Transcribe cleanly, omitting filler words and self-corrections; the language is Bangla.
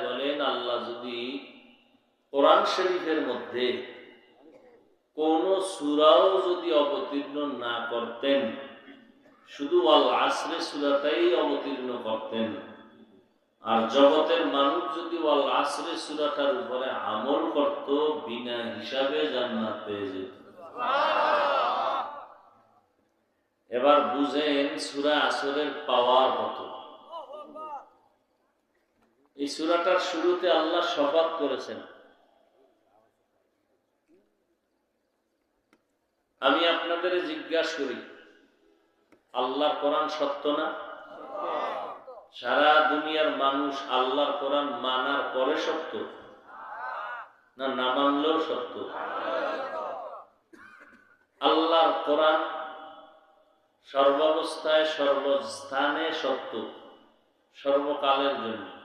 বলেন, আল্লাহ যদি কোরআন শরীফের মধ্যে কোন সূরাও যদি অবতীর্ণ না করতেন, শুধু আল আসরে সূরাটাই অবতীর্ণ করতেন, আর জগতের মানুষ যদি আল আসরে সূরাটার উপরে আমল করত, বিনা হিসাবে জান্নাত পেয়ে যেত। এবার বুঝেন সূরা আসরের পাওয়ার কত। এই সূরাটার শুরুতে আল্লাহ শপথ করেছেন। আমি আপনাদের জিজ্ঞাসা করি, আল্লাহর কোরআন সত্য না? সারা দুনিয়ার মানুষ আল্লাহর কোরআন মানার পরে সত্য না, না মানলেও সত্য? আল্লাহর কোরআন সর্বাবস্থায় সর্বস্থানে সত্য, সর্বকালের জন্য।